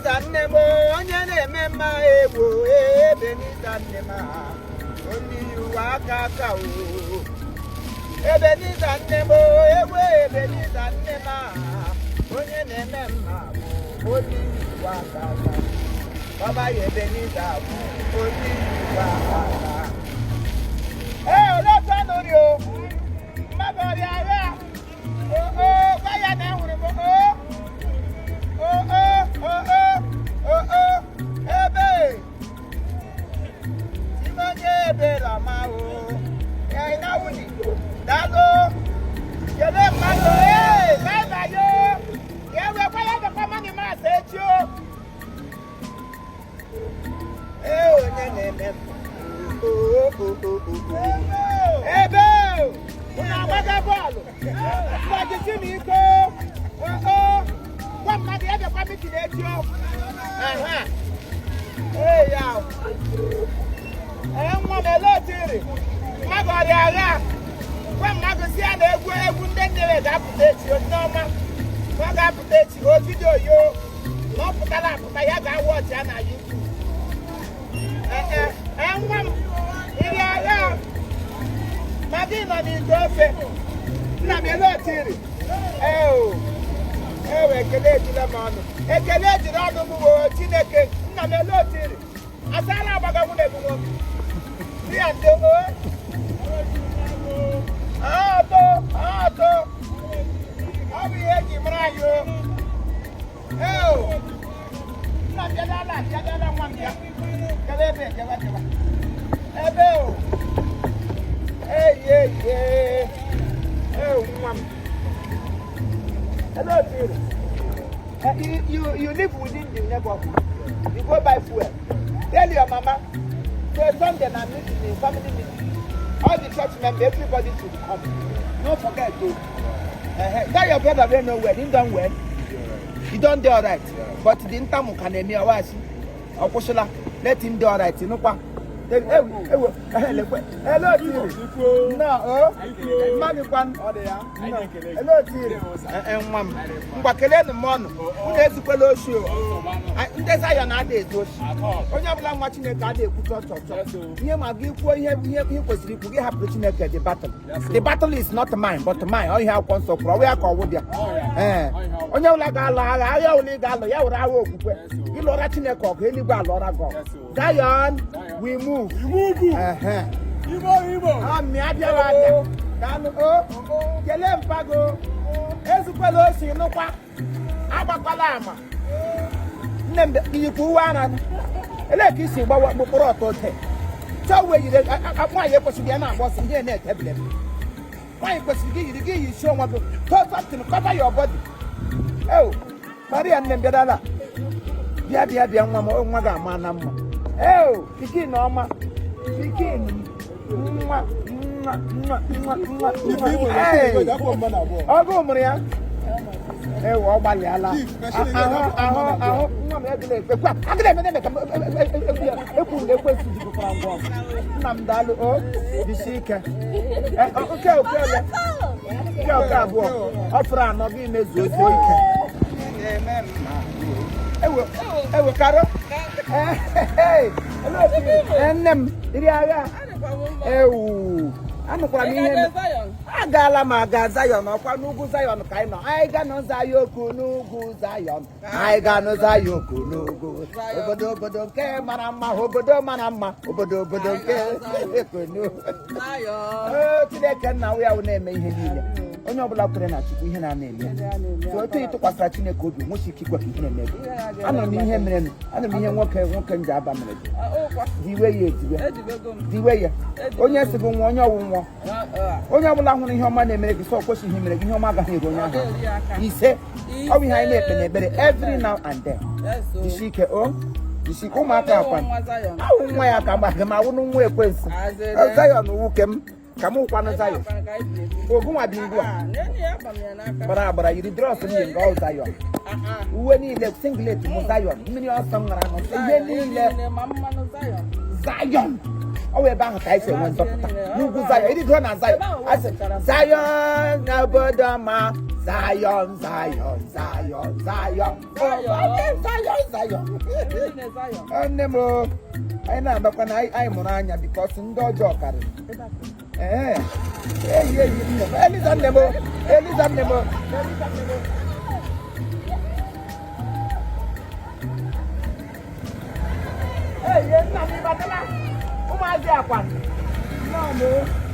Ebenita Nemo, Onyane Mema Ewo, Ebenita Nema, only you are Kakao. Ebenita Nemo, Ewo, Ebenita Nema, Onyane Mema, only you are Kakao. Baba Ebenita, only you are Kakao. Hey, let's run you. My body, oh, why are now? Ebe Imanye ebe la mao ya ina wuni dago yele mado baba yo yewe kwa ya kwa mani ma sechi o onye na-eme ebe una gbaga bọọlụ gbajisi m iko kwa mmadụ ebe kwa miti na-echi o hey ya nwa m ele otiri mmadụ ọrịa agha kwa mmadụ si ya na egwu ndị nnewe ga-apụta echi onyeọma ọ ga-apụta echi o vidio yo na ọ pụtara apụta ya ga-awụ ọchị ya na YouTube nwa m iri agha ma gị nọ n'ite ofe nna m ele otiri ekele ejila m ọnụ ekele ejiri ọnụ m woo Chineke nna m ele otiri asala agbaga nwunye bụ nwoke di ya ndị atọ ọ bụ ihe eji mara anyị o nna m bịadala nwa m ya kele ebe ejeba ebe o nwa m hello, you live within the neighborhood. You go buy fuel. Tell your mama, so Sunday I'm meeting the family meeting. All the church members, everybody should come. Don't forget to. Tell your brother we know well. He done well. He don't do all right. But the intamu can emi awasi. Okosola, let him do all right. You know what? Hello, Tiri. No, Mami Kwan. Hello, Tiri. Mama. Mbakele no mono. Unezi kwelo show. Ndeza ya na ade ezo. Onye abula nwa Chineke ade ekuto chocho. Ihe ma gi kwuo ihe kwesiri ikwu gi hapụ Chineke the battle. The battle is not mine but mine. Onye akọ nsọ kwuru we aka owo bia. Onye ula ga ala agha uli ga alo ya wura awo okwukwe. Gi lora Chineke ọkụ eligwe alora go. Zion, we move. Igbo. Me abia wada. Kanu kele mpago. Ezukwelo osi nukwa. Agbakwala ama. Nne iyipu wana. Ele ka isi gbawa kpokporo ọtọ te. Chawe yire akwa ye kwesiri ya na agbosi ihe na etebele. Why kwesiri gi yi show nwa go. Do something cover your body. Maria nne mbedala. Bia nwa ga ama na mma. Pikin ọma. Pikin. Ọgụ mụrụ ya. Ọ gbalịala. Ahụ nwa m egele ekwe. Agịla eme ka ekwu ekwesị jikọtara ngwa. Nna m daalụ disi ike. Oke ole. Oke abụọ. Ọ fụrụ anọ gị mezuo ike. Ewe karo. Nne m iri agha. Anụkwara m ihe agala m aga Zion ọkwa n'ugwu Zion ka anyị nọ. Anyị ga nọ Zion ku n'ugwu Zion. Anyị ga nọ Zion ku n'ugwu. Obodo nke mara mma, obodo mara mma, obodo nke ekonu. Chineke nna ya na-eme ihe niile. Onye ọbụla kwere na Chukwu ihe na-eme. So otu ịtụkwasịra Chineke obi nwụchi ikikwe ka ihe na-eme. Anụrụ m ihe mere, anụrụ m ihe nwoke nje aba mere. Diwe ya. Onye si gị nwa onye ọwụ nwa. Onye ọbụla hụrụ ihe ọma na-emere gị sọ kwesịghị ihe mere gị ihe ọma agaghị eru onye ahụ. Ise ọ bụ ihe anyị na-ekpe n'ekpere every now and then. Jisi ike ụmụaka akwa awụ nwa ya ka mgbe ma awụ nwa ekwensu. Zion nwoke m ka m ụkwanụ Zion. Ogu nwa bi ngwa gbara yiri drọs niile nga ọ Zion. Uwe niile singlet mụ Zion. Mmiri ọsọ m ṅara nọ ihe niile Zion. Owe ebe ahụ ka anyị si enwe nzọpụta n'ugwu Zion. Ịdị dụọ na Zion. Zion na obodo ma Zion, Zion, Zion, Zion. Zion. Nemo, I know, but when I'm Morania because in Dojo carry. Eliza Nemo. Hey, yes, Nami Batala. Who might be a one? No.